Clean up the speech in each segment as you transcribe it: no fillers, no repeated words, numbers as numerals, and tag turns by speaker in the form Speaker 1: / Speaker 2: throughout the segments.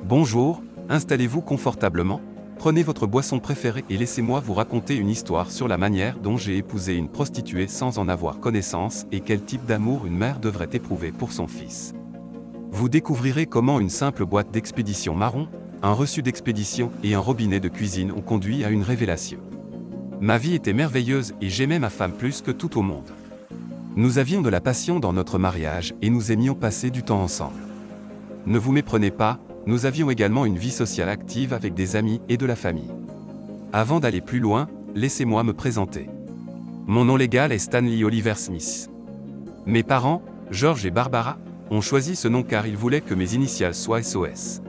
Speaker 1: Bonjour, installez-vous confortablement, prenez votre boisson préférée et laissez-moi vous raconter une histoire sur la manière dont j'ai épousé une prostituée sans en avoir connaissance et quel type d'amour une mère devrait éprouver pour son fils. Vous découvrirez comment une simple boîte d'expédition marron, un reçu d'expédition et un robinet de cuisine ont conduit à une révélation. Ma vie était merveilleuse et j'aimais ma femme plus que tout au monde. Nous avions de la passion dans notre mariage et nous aimions passer du temps ensemble. Ne vous méprenez pas, nous avions également une vie sociale active avec des amis et de la famille. Avant d'aller plus loin, laissez-moi me présenter. Mon nom légal est Stanley Oliver Smith. Mes parents, George et Barbara, ont choisi ce nom car ils voulaient que mes initiales soient SOS.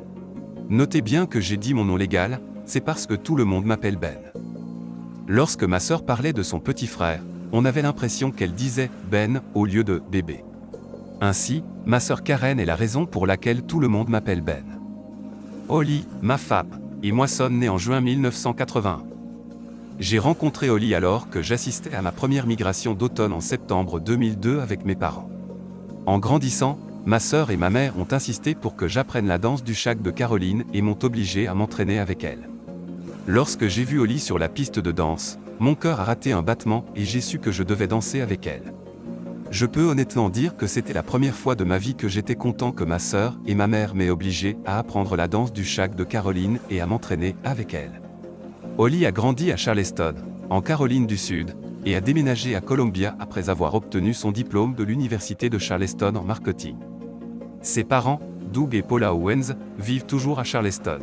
Speaker 1: Notez bien que j'ai dit mon nom légal, c'est parce que tout le monde m'appelle Ben. Lorsque ma sœur parlait de son petit frère, on avait l'impression qu'elle disait Ben au lieu de bébé. Ainsi, ma sœur Karen est la raison pour laquelle tout le monde m'appelle Ben. Holly, ma femme, et moi sommes nés en juin 1981. J'ai rencontré Holly alors que j'assistais à ma première migration d'automne en septembre 2002 avec mes parents. En grandissant, ma sœur et ma mère ont insisté pour que j'apprenne la danse du shag de Caroline et m'ont obligé à m'entraîner avec elle. Lorsque j'ai vu Holly sur la piste de danse, mon cœur a raté un battement et j'ai su que je devais danser avec elle. Je peux honnêtement dire que c'était la première fois de ma vie que j'étais content que ma sœur et ma mère m'aient obligé à apprendre la danse du shag de Caroline et à m'entraîner avec elle. Holly a grandi à Charleston, en Caroline du Sud, et a déménagé à Columbia après avoir obtenu son diplôme de l'Université de Charleston en marketing. Ses parents, Doug et Paula Owens, vivent toujours à Charleston.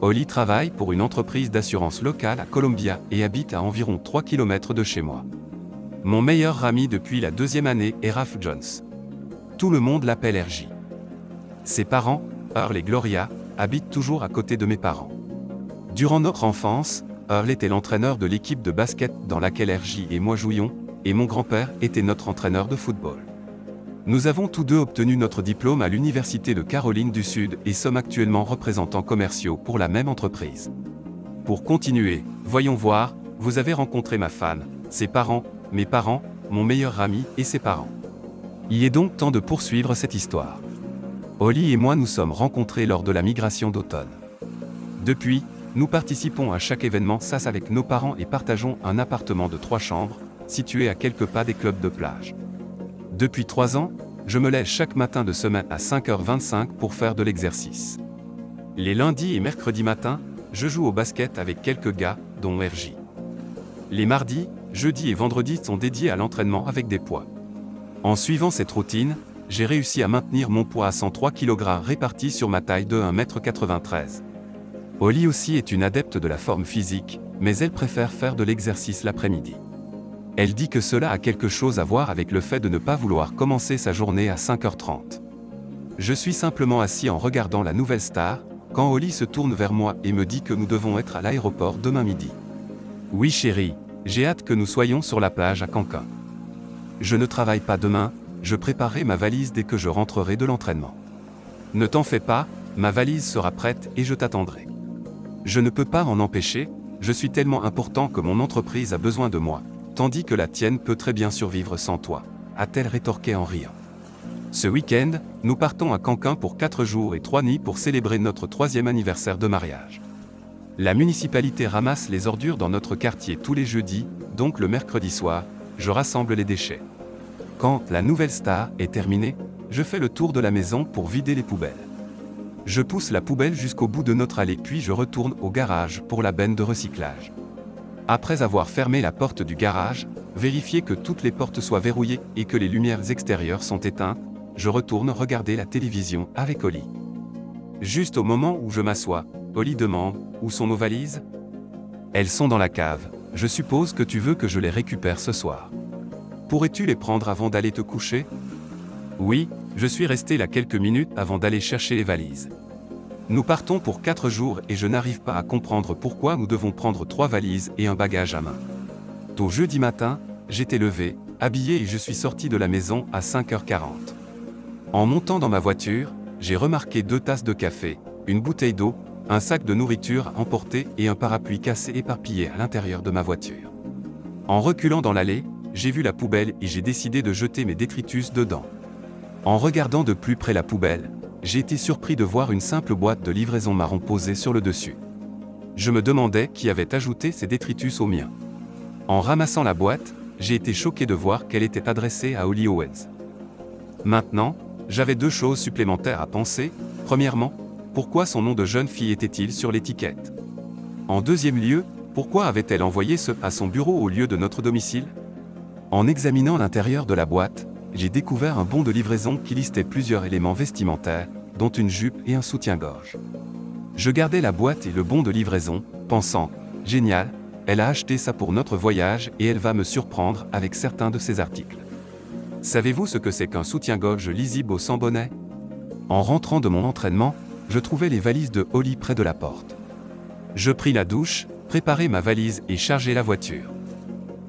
Speaker 1: Holly travaille pour une entreprise d'assurance locale à Columbia et habite à environ 3 km de chez moi. Mon meilleur ami depuis la deuxième année est Ralph Jones. Tout le monde l'appelle RJ. Ses parents, Earl et Gloria, habitent toujours à côté de mes parents. Durant notre enfance, Earl était l'entraîneur de l'équipe de basket dans laquelle RJ et moi jouions, et mon grand-père était notre entraîneur de football. Nous avons tous deux obtenu notre diplôme à l'Université de Caroline du Sud et sommes actuellement représentants commerciaux pour la même entreprise. Pour continuer, voyons voir, vous avez rencontré ma femme, ses parents, mes parents, mon meilleur ami et ses parents. Il est donc temps de poursuivre cette histoire. Holly et moi nous sommes rencontrés lors de la migration d'automne. Depuis, nous participons à chaque événement SAS avec nos parents et partageons un appartement de 3 chambres, situé à quelques pas des clubs de plage. Depuis 3 ans, je me lève chaque matin de semaine à 5h25 pour faire de l'exercice. Les lundis et mercredis matins, je joue au basket avec quelques gars, dont RJ. Les mardis, jeudis et vendredis sont dédiés à l'entraînement avec des poids. En suivant cette routine, j'ai réussi à maintenir mon poids à 103 kg réparti sur ma taille de 1,93 m. Holly aussi est une adepte de la forme physique, mais elle préfère faire de l'exercice l'après-midi. Elle dit que cela a quelque chose à voir avec le fait de ne pas vouloir commencer sa journée à 5h30. Je suis simplement assis en regardant la nouvelle star, quand Holly se tourne vers moi et me dit que nous devons être à l'aéroport demain midi. Oui chérie, j'ai hâte que nous soyons sur la plage à Cancun. Je ne travaille pas demain, je préparerai ma valise dès que je rentrerai de l'entraînement. Ne t'en fais pas, ma valise sera prête et je t'attendrai. Je ne peux pas m'en empêcher, je suis tellement important que mon entreprise a besoin de moi, tandis que la tienne peut très bien survivre sans toi, a-t-elle rétorqué en riant. Ce week-end, nous partons à Cancun pour 4 jours et 3 nuits pour célébrer notre 3e anniversaire de mariage. La municipalité ramasse les ordures dans notre quartier tous les jeudis, donc le mercredi soir, je rassemble les déchets. Quand la nouvelle star est terminée, je fais le tour de la maison pour vider les poubelles. Je pousse la poubelle jusqu'au bout de notre allée puis je retourne au garage pour la benne de recyclage. Après avoir fermé la porte du garage, vérifier que toutes les portes soient verrouillées et que les lumières extérieures sont éteintes, je retourne regarder la télévision avec Holly. Juste au moment où je m'assois, Holly demande « Où sont nos valises ?» Elles sont dans la cave, je suppose que tu veux que je les récupère ce soir. Pourrais-tu les prendre avant d'aller te coucher ? Oui, je suis resté là quelques minutes avant d'aller chercher les valises. Nous partons pour 4 jours et je n'arrive pas à comprendre pourquoi nous devons prendre 3 valises et un bagage à main. Tôt jeudi matin, j'étais levé, habillé et je suis sorti de la maison à 5h40. En montant dans ma voiture, j'ai remarqué 2 tasses de café, une bouteille d'eau, un sac de nourriture à emporter et un parapluie cassé éparpillé à l'intérieur de ma voiture. En reculant dans l'allée, j'ai vu la poubelle et j'ai décidé de jeter mes détritus dedans. En regardant de plus près la poubelle, j'ai été surpris de voir une simple boîte de livraison marron posée sur le dessus. Je me demandais qui avait ajouté ces détritus au mien. En ramassant la boîte, j'ai été choqué de voir qu'elle était adressée à Holly Owens. Maintenant, j'avais deux choses supplémentaires à penser. Premièrement, pourquoi son nom de jeune fille était-il sur l'étiquette? En deuxième lieu, pourquoi avait-elle envoyé ce à son bureau au lieu de notre domicile? En examinant l'intérieur de la boîte, j'ai découvert un bon de livraison qui listait plusieurs éléments vestimentaires, dont une jupe et un soutien-gorge. Je gardai la boîte et le bon de livraison, pensant « Génial, elle a acheté ça pour notre voyage et elle va me surprendre avec certains de ses articles. » Savez-vous ce que c'est qu'un soutien-gorge lisible sans bonnet? En rentrant de mon entraînement, je trouvai les valises de Holly près de la porte. Je pris la douche, préparai ma valise et chargeai la voiture.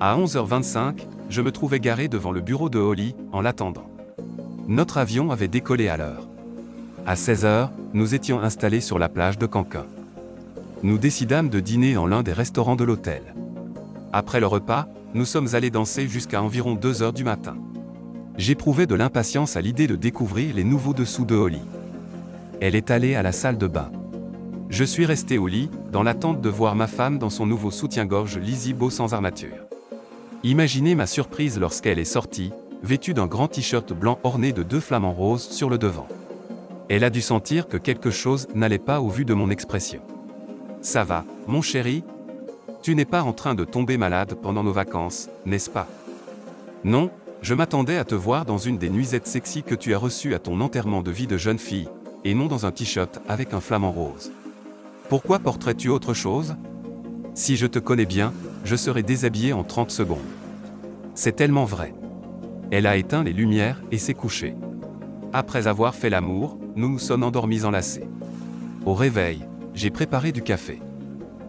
Speaker 1: À 11h25, je me trouvais garé devant le bureau de Holly, en l'attendant. Notre avion avait décollé à l'heure. À 16h, nous étions installés sur la plage de Cancun. Nous décidâmes de dîner dans l'un des restaurants de l'hôtel. Après le repas, nous sommes allés danser jusqu'à environ 2h du matin. J'éprouvais de l'impatience à l'idée de découvrir les nouveaux dessous de Holly. Elle est allée à la salle de bain. Je suis resté au lit, dans l'attente de voir ma femme dans son nouveau soutien-gorge lisible sans armature. Imaginez ma surprise lorsqu'elle est sortie, vêtue d'un grand t-shirt blanc orné de 2 flamants roses sur le devant. Elle a dû sentir que quelque chose n'allait pas au vu de mon expression. « Ça va, mon chéri? Tu n'es pas en train de tomber malade pendant nos vacances, n'est-ce pas? » « Non, je m'attendais à te voir dans une des nuisettes sexy que tu as reçues à ton enterrement de vie de jeune fille, et non dans un t-shirt avec un flamant rose. Pourquoi porterais-tu autre chose? Si je te connais bien, je serais déshabillé en 30 secondes. C'est tellement vrai. » Elle a éteint les lumières et s'est couchée. Après avoir fait l'amour, nous nous sommes endormis enlacés. Au réveil, j'ai préparé du café.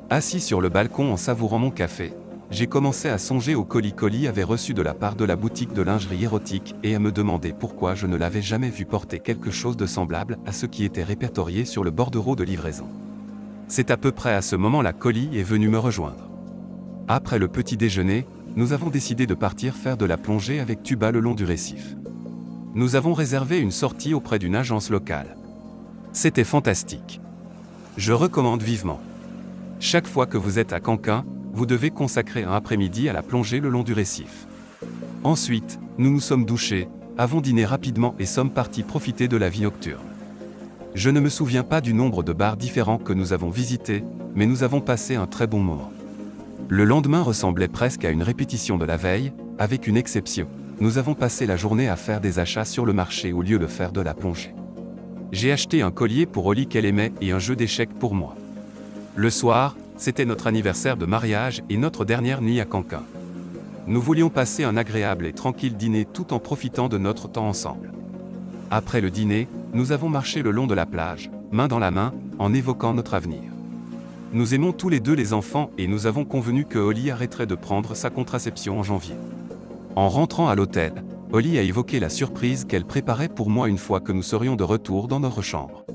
Speaker 1: Assis sur le balcon en savourant mon café, j'ai commencé à songer au colis qu'Holly avait reçu de la part de la boutique de lingerie érotique et à me demander pourquoi je ne l'avais jamais vu porter quelque chose de semblable à ce qui était répertorié sur le bordereau de livraison. C'est à peu près à ce moment-là qu'Holly est venue me rejoindre. Après le petit déjeuner, nous avons décidé de partir faire de la plongée avec tuba le long du récif. Nous avons réservé une sortie auprès d'une agence locale. C'était fantastique. Je recommande vivement. Chaque fois que vous êtes à Cancun, vous devez consacrer un après-midi à la plongée le long du récif. Ensuite, nous nous sommes douchés, avons dîné rapidement et sommes partis profiter de la vie nocturne. Je ne me souviens pas du nombre de bars différents que nous avons visités, mais nous avons passé un très bon moment. Le lendemain ressemblait presque à une répétition de la veille, avec une exception. Nous avons passé la journée à faire des achats sur le marché au lieu de faire de la plongée. J'ai acheté un collier pour Holly qu'elle aimait et un jeu d'échecs pour moi. Le soir, c'était notre anniversaire de mariage et notre dernière nuit à Cancun. Nous voulions passer un agréable et tranquille dîner tout en profitant de notre temps ensemble. Après le dîner, nous avons marché le long de la plage, main dans la main, en évoquant notre avenir. Nous aimons tous les deux les enfants et nous avons convenu que Holly arrêterait de prendre sa contraception en janvier. En rentrant à l'hôtel, Holly a évoqué la surprise qu'elle préparait pour moi une fois que nous serions de retour dans notre chambre.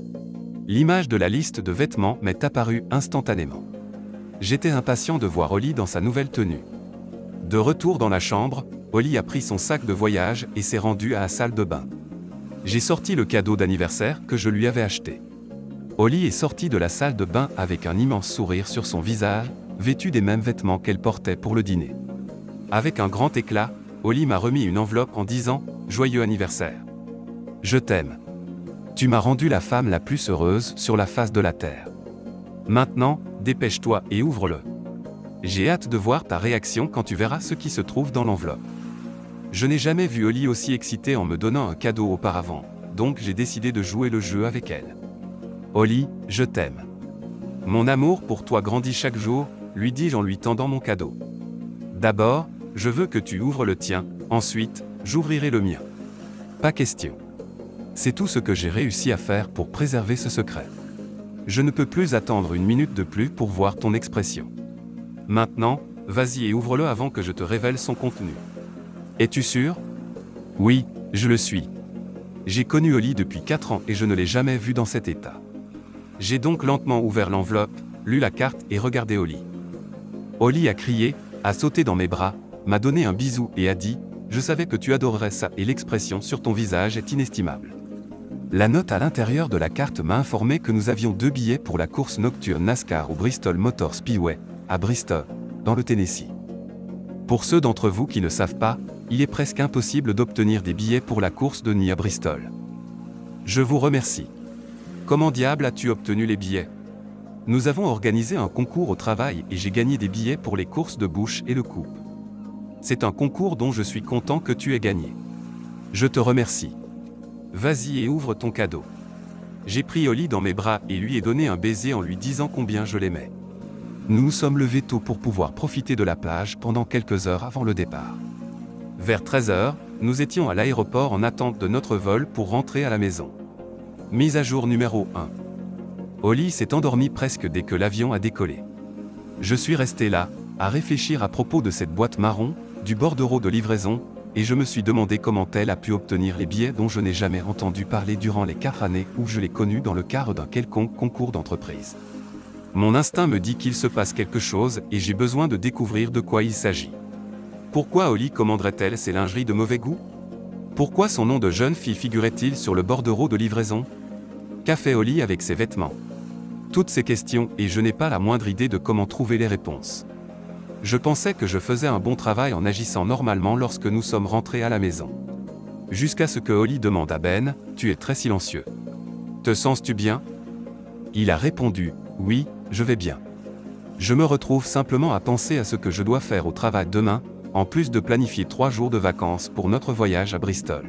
Speaker 1: L'image de la liste de vêtements m'est apparue instantanément. J'étais impatient de voir Holly dans sa nouvelle tenue. De retour dans la chambre, Holly a pris son sac de voyage et s'est rendue à la salle de bain. J'ai sorti le cadeau d'anniversaire que je lui avais acheté. Holly est sortie de la salle de bain avec un immense sourire sur son visage, vêtue des mêmes vêtements qu'elle portait pour le dîner. Avec un grand éclat, Holly m'a remis une enveloppe en disant « Joyeux anniversaire. Je t'aime. Tu m'as rendu la femme la plus heureuse sur la face de la terre. Maintenant, dépêche-toi et ouvre-le. J'ai hâte de voir ta réaction quand tu verras ce qui se trouve dans l'enveloppe. » Je n'ai jamais vu Holly aussi excitée en me donnant un cadeau auparavant, donc j'ai décidé de jouer le jeu avec elle. « Holly, je t'aime. Mon amour pour toi grandit chaque jour, lui dis-je en lui tendant mon cadeau. D'abord, je veux que tu ouvres le tien, ensuite, j'ouvrirai le mien. Pas question. C'est tout ce que j'ai réussi à faire pour préserver ce secret. Je ne peux plus attendre une minute de plus pour voir ton expression. Maintenant, vas-y et ouvre-le avant que je te révèle son contenu. Es-tu sûr? Oui, je le suis. J'ai connu Holly depuis 4 ans et je ne l'ai jamais vue dans cet état. J'ai donc lentement ouvert l'enveloppe, lu la carte et regardé Holly. Holly a crié, a sauté dans mes bras, m'a donné un bisou et a dit « Je savais que tu adorerais ça et l'expression sur ton visage est inestimable. » La note à l'intérieur de la carte m'a informé que nous avions 2 billets pour la course nocturne NASCAR au Bristol Motor Speedway, à Bristol, dans le Tennessee. Pour ceux d'entre vous qui ne savent pas, il est presque impossible d'obtenir des billets pour la course de nuit à Bristol. Je vous remercie. Comment diable as-tu obtenu les billets? Nous avons organisé un concours au travail et j'ai gagné des billets pour les courses de Bush et de Coupe. C'est un concours dont je suis content que tu aies gagné. Je te remercie. Vas-y et ouvre ton cadeau. J'ai pris Holly dans mes bras et lui ai donné un baiser en lui disant combien je l'aimais. Nous nous sommes levés tôt pour pouvoir profiter de la plage pendant quelques heures avant le départ. Vers 13 h, nous étions à l'aéroport en attente de notre vol pour rentrer à la maison. Mise à jour numéro 1. Holly s'est endormie presque dès que l'avion a décollé. Je suis resté là, à réfléchir à propos de cette boîte marron, du bordereau de livraison, et je me suis demandé comment elle a pu obtenir les billets dont je n'ai jamais entendu parler durant les 4 années où je l'ai connue dans le cadre d'un quelconque concours d'entreprise. Mon instinct me dit qu'il se passe quelque chose et j'ai besoin de découvrir de quoi il s'agit. Pourquoi Holly commanderait-elle ses lingeries de mauvais goût? Pourquoi son nom de jeune fille figurait-il sur le bordereau de livraison? Qu'a fait Holly avec ses vêtements? Toutes ces questions et je n'ai pas la moindre idée de comment trouver les réponses. Je pensais que je faisais un bon travail en agissant normalement lorsque nous sommes rentrés à la maison. Jusqu'à ce que Holly demande à Ben, « Tu es très silencieux. Te sens-tu bien ?» Il a répondu, « Oui, je vais bien. » Je me retrouve simplement à penser à ce que je dois faire au travail demain, en plus de planifier 3 jours de vacances pour notre voyage à Bristol.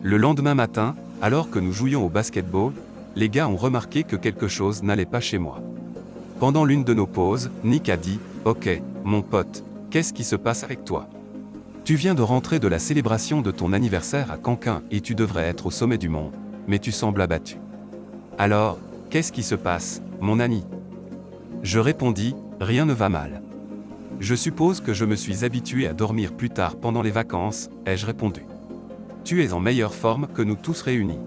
Speaker 1: Le lendemain matin, alors que nous jouions au basketball, les gars ont remarqué que quelque chose n'allait pas chez moi. Pendant l'une de nos pauses, Nick a dit « Ok, mon pote, qu'est-ce qui se passe avec toi? Tu viens de rentrer de la célébration de ton anniversaire à Cancun et tu devrais être au sommet du monde, mais tu sembles abattu. Alors, qu'est-ce qui se passe, mon ami ?» Je répondis « Rien ne va mal. Je suppose que je me suis habitué à dormir plus tard pendant les vacances, ai-je répondu. Tu es en meilleure forme que nous tous réunis.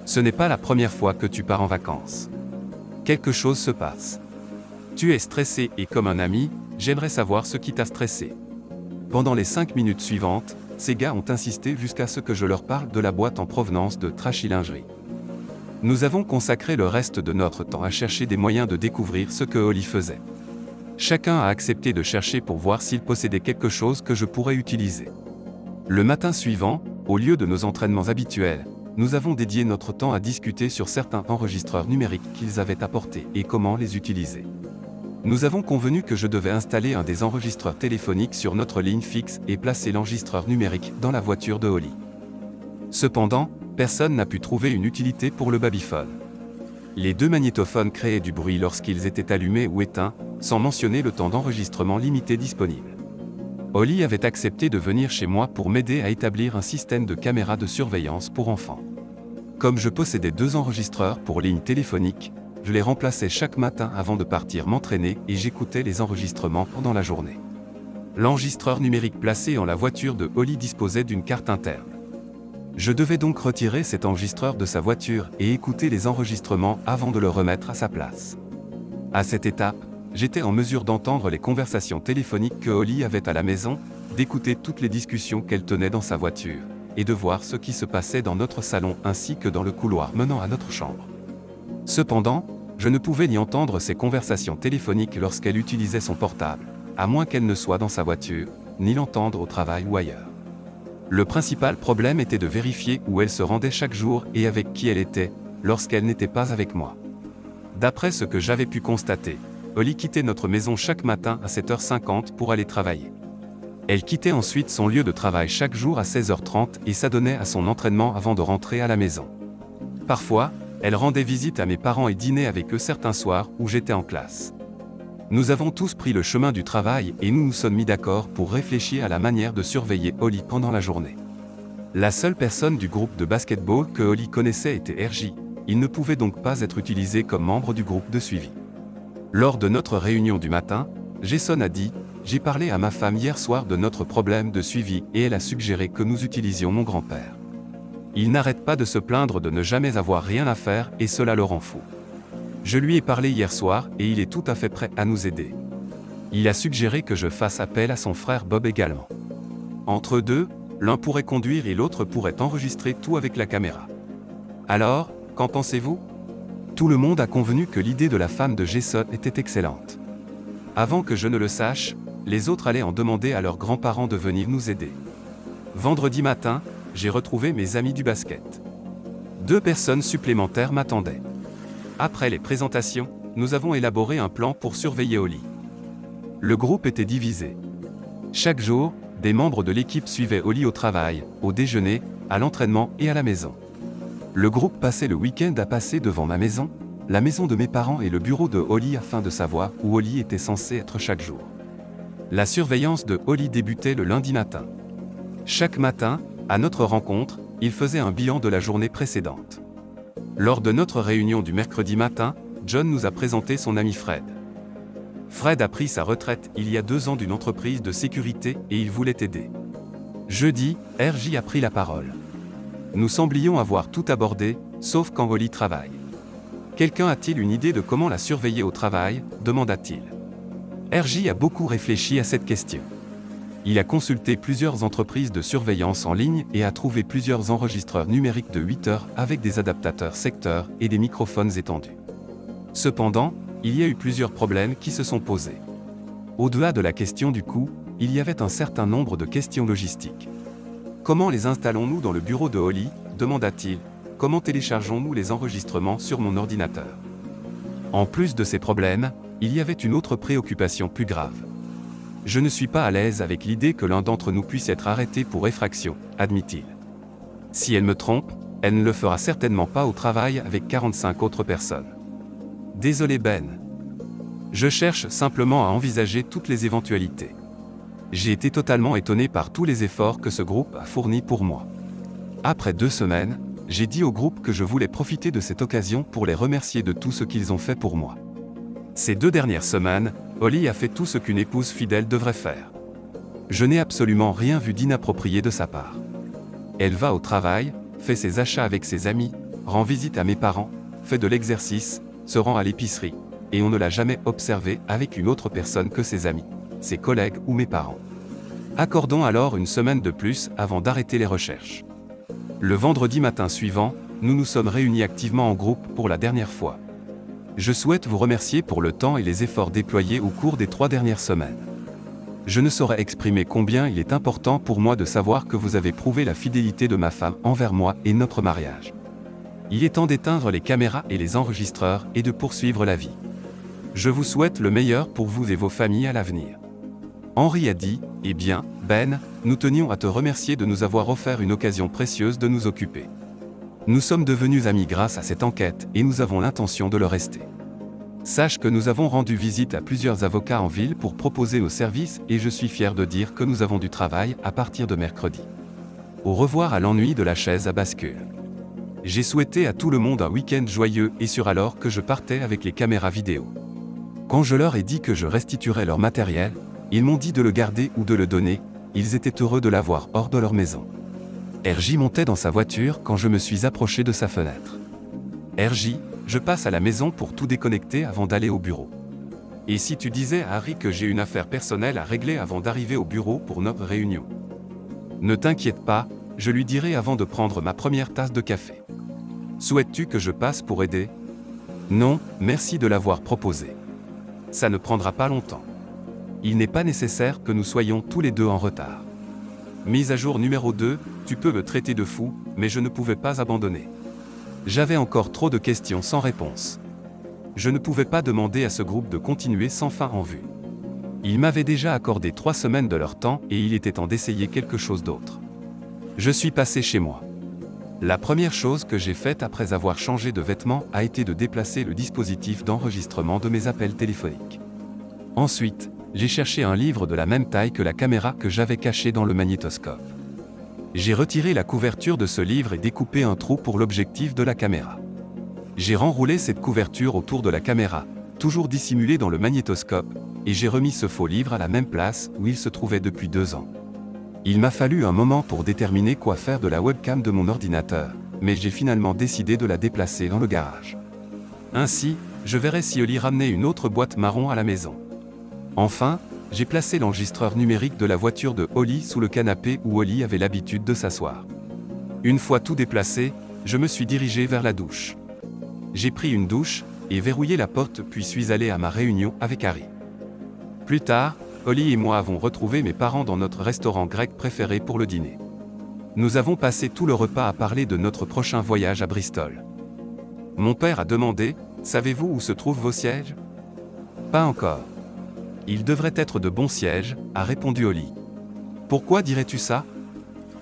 Speaker 1: Ce n'est pas la première fois que tu pars en vacances. Quelque chose se passe. Tu es stressé et comme un ami, j'aimerais savoir ce qui t'a stressé. Pendant les 5 minutes suivantes, ces gars ont insisté jusqu'à ce que je leur parle de la boîte en provenance de Trashy Lingerie. Nous avons consacré le reste de notre temps à chercher des moyens de découvrir ce que Holly faisait. Chacun a accepté de chercher pour voir s'il possédait quelque chose que je pourrais utiliser. Le matin suivant, au lieu de nos entraînements habituels, nous avons dédié notre temps à discuter sur certains enregistreurs numériques qu'ils avaient apportés et comment les utiliser. Nous avons convenu que je devais installer un des enregistreurs téléphoniques sur notre ligne fixe et placer l'enregistreur numérique dans la voiture de Holly. Cependant, personne n'a pu trouver une utilité pour le babyphone. Les 2 magnétophones créaient du bruit lorsqu'ils étaient allumés ou éteints, sans mentionner le temps d'enregistrement limité disponible. Holly avait accepté de venir chez moi pour m'aider à établir un système de caméra de surveillance pour enfants. Comme je possédais 2 enregistreurs pour ligne téléphonique, je les remplaçais chaque matin avant de partir m'entraîner et j'écoutais les enregistrements pendant la journée. L'enregistreur numérique placé en la voiture de Holly disposait d'une carte interne. Je devais donc retirer cet enregistreur de sa voiture et écouter les enregistrements avant de le remettre à sa place. À cette étape, j'étais en mesure d'entendre les conversations téléphoniques que Holly avait à la maison, d'écouter toutes les discussions qu'elle tenait dans sa voiture, et de voir ce qui se passait dans notre salon ainsi que dans le couloir menant à notre chambre. Cependant, je ne pouvais ni entendre ces conversations téléphoniques lorsqu'elle utilisait son portable, à moins qu'elle ne soit dans sa voiture, ni l'entendre au travail ou ailleurs. Le principal problème était de vérifier où elle se rendait chaque jour et avec qui elle était, lorsqu'elle n'était pas avec moi. D'après ce que j'avais pu constater, Holly quittait notre maison chaque matin à 7h50 pour aller travailler. Elle quittait ensuite son lieu de travail chaque jour à 16h30 et s'adonnait à son entraînement avant de rentrer à la maison. Parfois, elle rendait visite à mes parents et dînait avec eux certains soirs où j'étais en classe. Nous avons tous pris le chemin du travail et nous nous sommes mis d'accord pour réfléchir à la manière de surveiller Holly pendant la journée. La seule personne du groupe de basketball que Holly connaissait était RJ, il ne pouvait donc pas être utilisé comme membre du groupe de suivi. Lors de notre réunion du matin, Jason a dit « J'ai parlé à ma femme hier soir de notre problème de suivi et elle a suggéré que nous utilisions mon grand-père. Il n'arrête pas de se plaindre de ne jamais avoir rien à faire et cela le rend fou. Je lui ai parlé hier soir et il est tout à fait prêt à nous aider. Il a suggéré que je fasse appel à son frère Bob également. Entre eux deux, l'un pourrait conduire et l'autre pourrait enregistrer tout avec la caméra. Alors, qu'en pensez-vous? Tout le monde a convenu que l'idée de la femme de Jason était excellente. Avant que je ne le sache, les autres allaient en demander à leurs grands-parents de venir nous aider. Vendredi matin, j'ai retrouvé mes amis du basket. 2 personnes supplémentaires m'attendaient. Après les présentations, nous avons élaboré un plan pour surveiller Holly. Le groupe était divisé. Chaque jour, des membres de l'équipe suivaient Holly au travail, au déjeuner, à l'entraînement et à la maison. Le groupe passait le week-end à passer devant ma maison, la maison de mes parents et le bureau de Holly afin de savoir où Holly était censée être chaque jour. La surveillance de Holly débutait le lundi matin. Chaque matin, à notre rencontre, il faisait un bilan de la journée précédente. Lors de notre réunion du mercredi matin, John nous a présenté son ami Fred. Fred a pris sa retraite il y a 2 ans d'une entreprise de sécurité et il voulait aider. Jeudi, RJ a pris la parole. Nous semblions avoir tout abordé, sauf quand Holly travaille. Quelqu'un a-t-il une idée de comment la surveiller au travail, demanda-t-il. RJ a beaucoup réfléchi à cette question. Il a consulté plusieurs entreprises de surveillance en ligne et a trouvé plusieurs enregistreurs numériques de 8 heures avec des adaptateurs secteurs et des microphones étendus. Cependant, il y a eu plusieurs problèmes qui se sont posés. Au-delà de la question du coût, il y avait un certain nombre de questions logistiques. Comment les installons-nous dans le bureau de Holly, demanda-t-il. Comment téléchargeons-nous les enregistrements sur mon ordinateur? En plus de ces problèmes, il y avait une autre préoccupation plus grave. Je ne suis pas à l'aise avec l'idée que l'un d'entre nous puisse être arrêté pour effraction, admit-il. Si elle me trompe, elle ne le fera certainement pas au travail avec 45 autres personnes. Désolé Ben. Je cherche simplement à envisager toutes les éventualités. J'ai été totalement étonné par tous les efforts que ce groupe a fournis pour moi. Après 2 semaines, j'ai dit au groupe que je voulais profiter de cette occasion pour les remercier de tout ce qu'ils ont fait pour moi. Ces 2 dernières semaines, Holly a fait tout ce qu'une épouse fidèle devrait faire. Je n'ai absolument rien vu d'inapproprié de sa part. Elle va au travail, fait ses achats avec ses amis, rend visite à mes parents, fait de l'exercice, se rend à l'épicerie, et on ne l'a jamais observée avec une autre personne que ses amis, ses collègues ou mes parents. Accordons alors une semaine de plus avant d'arrêter les recherches. Le vendredi matin suivant, nous nous sommes réunis activement en groupe pour la dernière fois. Je souhaite vous remercier pour le temps et les efforts déployés au cours des 3 dernières semaines. Je ne saurais exprimer combien il est important pour moi de savoir que vous avez prouvé la fidélité de ma femme envers moi et notre mariage. Il est temps d'éteindre les caméras et les enregistreurs et de poursuivre la vie. Je vous souhaite le meilleur pour vous et vos familles à l'avenir. Henry a dit, « Eh bien, Ben, nous tenions à te remercier de nous avoir offert une occasion précieuse de nous occuper. Nous sommes devenus amis grâce à cette enquête et nous avons l'intention de le rester. Sache que nous avons rendu visite à plusieurs avocats en ville pour proposer nos services et je suis fier de dire que nous avons du travail à partir de mercredi. Au revoir à l'ennui de la chaise à bascule. J'ai souhaité à tout le monde un week-end joyeux et sûr alors que je partais avec les caméras vidéo. Quand je leur ai dit que je restituerais leur matériel, ils m'ont dit de le garder ou de le donner, ils étaient heureux de l'avoir hors de leur maison. RJ montait dans sa voiture quand je me suis approché de sa fenêtre. RJ, je passe à la maison pour tout déconnecter avant d'aller au bureau. Et si tu disais à Harry que j'ai une affaire personnelle à régler avant d'arriver au bureau pour notre réunion? Ne t'inquiète pas, je lui dirai avant de prendre ma première tasse de café. Souhaites-tu que je passe pour aider? Non, merci de l'avoir proposé. Ça ne prendra pas longtemps. Il n'est pas nécessaire que nous soyons tous les 2 en retard. Mise à jour numéro 2, tu peux me traiter de fou, mais je ne pouvais pas abandonner. J'avais encore trop de questions sans réponse. Je ne pouvais pas demander à ce groupe de continuer sans fin en vue. Ils m'avaient déjà accordé 3 semaines de leur temps et il était temps d'essayer quelque chose d'autre. Je suis passé chez moi. La première chose que j'ai faite après avoir changé de vêtements a été de déplacer le dispositif d'enregistrement de mes appels téléphoniques. Ensuite, j'ai cherché un livre de la même taille que la caméra que j'avais caché dans le magnétoscope. J'ai retiré la couverture de ce livre et découpé un trou pour l'objectif de la caméra. J'ai renroulé cette couverture autour de la caméra, toujours dissimulée dans le magnétoscope, et j'ai remis ce faux livre à la même place où il se trouvait depuis 2 ans. Il m'a fallu un moment pour déterminer quoi faire de la webcam de mon ordinateur, mais j'ai finalement décidé de la déplacer dans le garage. Ainsi, je verrai si Holly ramenait une autre boîte marron à la maison. Enfin, j'ai placé l'enregistreur numérique de la voiture de Holly sous le canapé où Holly avait l'habitude de s'asseoir. Une fois tout déplacé, je me suis dirigé vers la douche. J'ai pris une douche, et verrouillé la porte puis suis allé à ma réunion avec Harry. Plus tard, Holly et moi avons retrouvé mes parents dans notre restaurant grec préféré pour le dîner. Nous avons passé tout le repas à parler de notre prochain voyage à Bristol. Mon père a demandé, « Savez-vous où se trouvent vos sièges ?» « Pas encore. »« Ils devraient être de bons sièges, » a répondu Holly. « Pourquoi dirais-tu ça ?»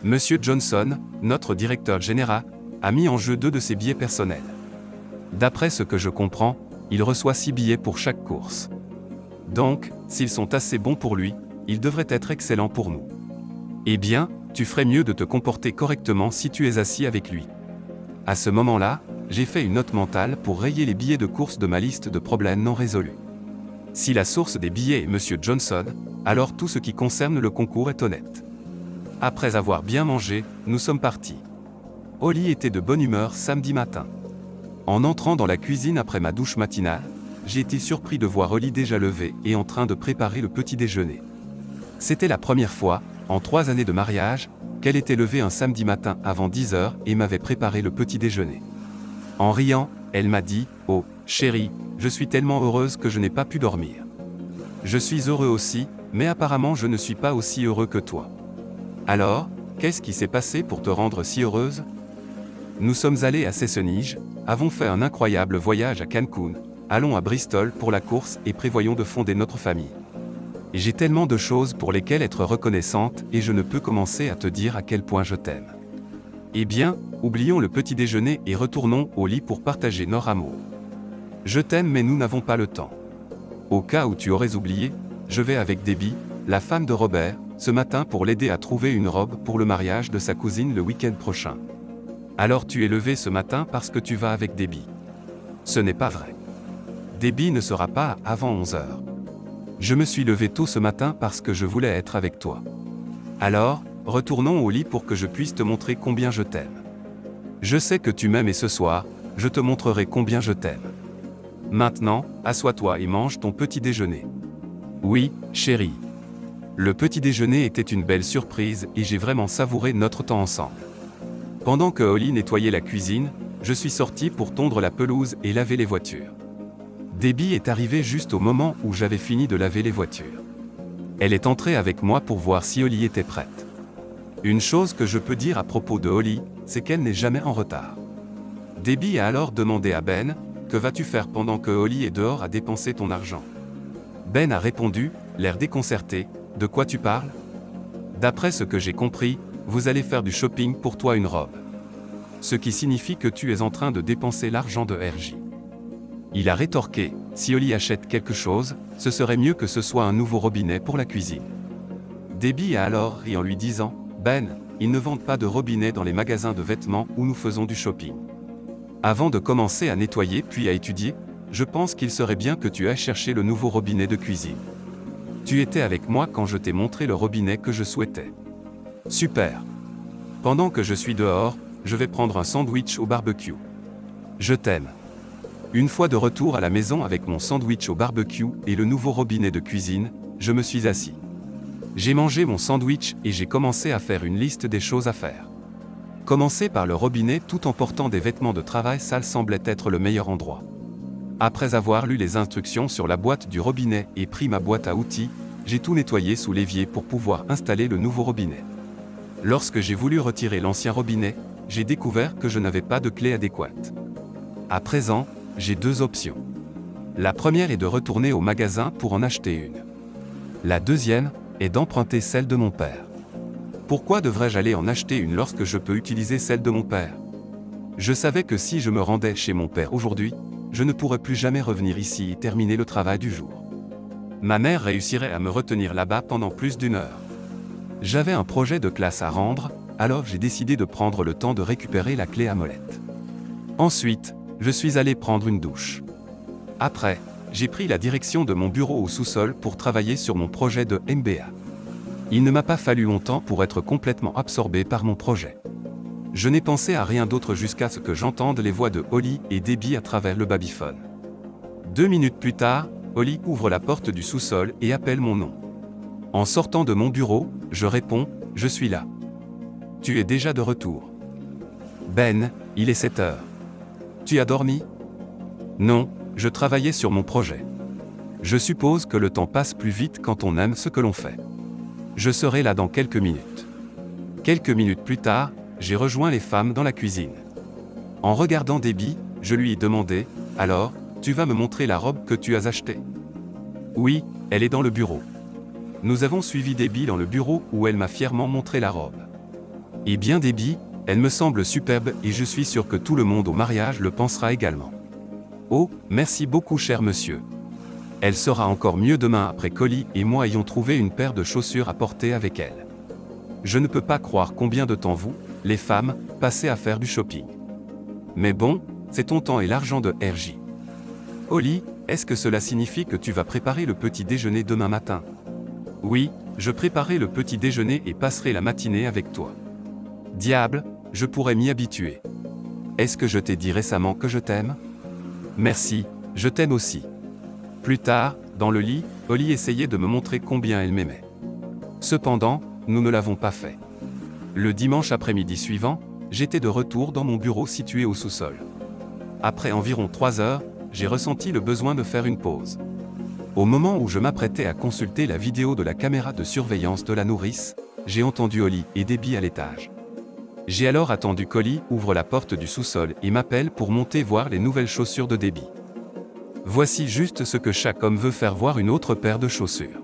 Speaker 1: Monsieur Johnson, notre directeur général, a mis en jeu 2 de ses billets personnels. D'après ce que je comprends, il reçoit 6 billets pour chaque course. Donc, s'ils sont assez bons pour lui, ils devraient être excellents pour nous. Eh bien, tu ferais mieux de te comporter correctement si tu es assis avec lui. À ce moment-là, j'ai fait une note mentale pour rayer les billets de course de ma liste de problèmes non résolus. Si la source des billets est Monsieur Johnson, alors tout ce qui concerne le concours est honnête. Après avoir bien mangé, nous sommes partis. Holly était de bonne humeur samedi matin. En entrant dans la cuisine après ma douche matinale, j'ai été surpris de voir Holly déjà levé et en train de préparer le petit déjeuner. C'était la première fois, en 3 années de mariage, qu'elle était levée un samedi matin avant 10 h et m'avait préparé le petit déjeuner. En riant, elle m'a dit « Oh, chérie, je suis tellement heureuse que je n'ai pas pu dormir. » Je suis heureux aussi, mais apparemment je ne suis pas aussi heureux que toi. Alors, qu'est-ce qui s'est passé pour te rendre si heureuse ? Nous sommes allés à Sessenige, avons fait un incroyable voyage à Cancun, allons à Bristol pour la course et prévoyons de fonder notre famille. J'ai tellement de choses pour lesquelles être reconnaissante et je ne peux commencer à te dire à quel point je t'aime. Eh bien, oublions le petit déjeuner et retournons au lit pour partager notre amour. Je t'aime mais nous n'avons pas le temps. Au cas où tu aurais oublié, je vais avec Debbie, la femme de Robert, ce matin pour l'aider à trouver une robe pour le mariage de sa cousine le week-end prochain. Alors tu es levé ce matin parce que tu vas avec Debbie. Ce n'est pas vrai. Debbie ne sera pas avant 11 h. Je me suis levé tôt ce matin parce que je voulais être avec toi. Alors, retournons au lit pour que je puisse te montrer combien je t'aime. Je sais que tu m'aimes et ce soir, je te montrerai combien je t'aime. Maintenant, assois-toi et mange ton petit déjeuner. Oui, chérie. Le petit déjeuner était une belle surprise et j'ai vraiment savouré notre temps ensemble. Pendant que Holly nettoyait la cuisine, je suis sorti pour tondre la pelouse et laver les voitures. Debbie est arrivée juste au moment où j'avais fini de laver les voitures. Elle est entrée avec moi pour voir si Holly était prête. Une chose que je peux dire à propos de Holly, c'est qu'elle n'est jamais en retard. Debbie a alors demandé à Ben, « Que vas-tu faire pendant que Holly est dehors à dépenser ton argent ?» Ben a répondu, l'air déconcerté, « De quoi tu parles ?» D'après ce que j'ai compris, vous allez faire du shopping pour toi une robe. Ce qui signifie que tu es en train de dépenser l'argent de RJ. Il a rétorqué, si Holly achète quelque chose, ce serait mieux que ce soit un nouveau robinet pour la cuisine. Debbie a alors ri en lui disant, Ben, ils ne vendent pas de robinet dans les magasins de vêtements où nous faisons du shopping. Avant de commencer à nettoyer puis à étudier, je pense qu'il serait bien que tu ailles chercher le nouveau robinet de cuisine. Tu étais avec moi quand je t'ai montré le robinet que je souhaitais. Super. Pendant que je suis dehors, je vais prendre un sandwich au barbecue. Je t'aime. Une fois de retour à la maison avec mon sandwich au barbecue et le nouveau robinet de cuisine, je me suis assis. J'ai mangé mon sandwich et j'ai commencé à faire une liste des choses à faire. Commencer par le robinet tout en portant des vêtements de travail sales semblait être le meilleur endroit. Après avoir lu les instructions sur la boîte du robinet et pris ma boîte à outils, j'ai tout nettoyé sous l'évier pour pouvoir installer le nouveau robinet. Lorsque j'ai voulu retirer l'ancien robinet, j'ai découvert que je n'avais pas de clé adéquate. À présent, j'ai 2 options. La première est de retourner au magasin pour en acheter une. La deuxième est d'emprunter celle de mon père. Pourquoi devrais-je aller en acheter une lorsque je peux utiliser celle de mon père? Je savais que si je me rendais chez mon père aujourd'hui, je ne pourrais plus jamais revenir ici et terminer le travail du jour. Ma mère réussirait à me retenir là-bas pendant plus d'1 heure. J'avais un projet de classe à rendre, alors j'ai décidé de prendre le temps de récupérer la clé à molette. Ensuite, je suis allé prendre une douche. Après, j'ai pris la direction de mon bureau au sous-sol pour travailler sur mon projet de MBA. Il ne m'a pas fallu longtemps pour être complètement absorbé par mon projet. Je n'ai pensé à rien d'autre jusqu'à ce que j'entende les voix de Holly et Debbie à travers le babyphone. 2 minutes plus tard, Holly ouvre la porte du sous-sol et appelle mon nom. En sortant de mon bureau, je réponds, « Je suis là. » Tu es déjà de retour. Ben, Il est 7 heures. Tu as dormi? Non, je travaillais sur mon projet. Je suppose que le temps passe plus vite quand on aime ce que l'on fait. Je serai là dans quelques minutes. Quelques minutes plus tard, j'ai rejoint les femmes dans la cuisine. En regardant Debbie, je lui ai demandé, « Alors, tu vas me montrer la robe que tu as achetée ?» Oui, elle est dans le bureau. Nous avons suivi Debbie dans le bureau où elle m'a fièrement montré la robe. Eh bien Debbie, elle me semble superbe et je suis sûr que tout le monde au mariage le pensera également. Oh, merci beaucoup cher monsieur. Elle sera encore mieux demain après qu'Holly et moi ayons trouvé une paire de chaussures à porter avec elle. Je ne peux pas croire combien de temps vous, les femmes, passez à faire du shopping. Mais bon, c'est ton temps et l'argent de RJ. Holly, est-ce que cela signifie que tu vas préparer le petit déjeuner demain matin? Oui, je préparerai le petit déjeuner et passerai la matinée avec toi. Diable, je pourrais m'y habituer. Est-ce que je t'ai dit récemment que je t'aime? Merci, je t'aime aussi. Plus tard, dans le lit, Holly essayait de me montrer combien elle m'aimait. Cependant, nous ne l'avons pas fait. Le dimanche après-midi suivant, j'étais de retour dans mon bureau situé au sous-sol. Après environ 3 heures, j'ai ressenti le besoin de faire une pause. Au moment où je m'apprêtais à consulter la vidéo de la caméra de surveillance de la nourrice, j'ai entendu Holly et Debbie à l'étage. J'ai alors attendu qu'Holly ouvre la porte du sous-sol et m'appelle pour monter voir les nouvelles chaussures de Debbie. Voici juste ce que chaque homme veut faire voir une autre paire de chaussures.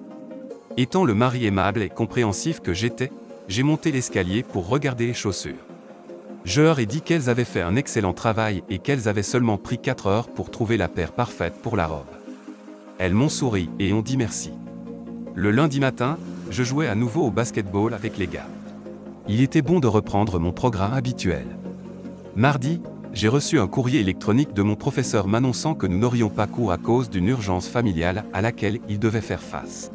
Speaker 1: Étant le mari aimable et compréhensif que j'étais, j'ai monté l'escalier pour regarder les chaussures. Je leur ai dit qu'elles avaient fait un excellent travail et qu'elles avaient seulement pris 4 heures pour trouver la paire parfaite pour la robe. Elles m'ont souri et ont dit merci. Le lundi matin, je jouais à nouveau au basketball avec les gars. Il était bon de reprendre mon programme habituel. Mardi, j'ai reçu un courrier électronique de mon professeur m'annonçant que nous n'aurions pas cours à cause d'une urgence familiale à laquelle il devait faire face.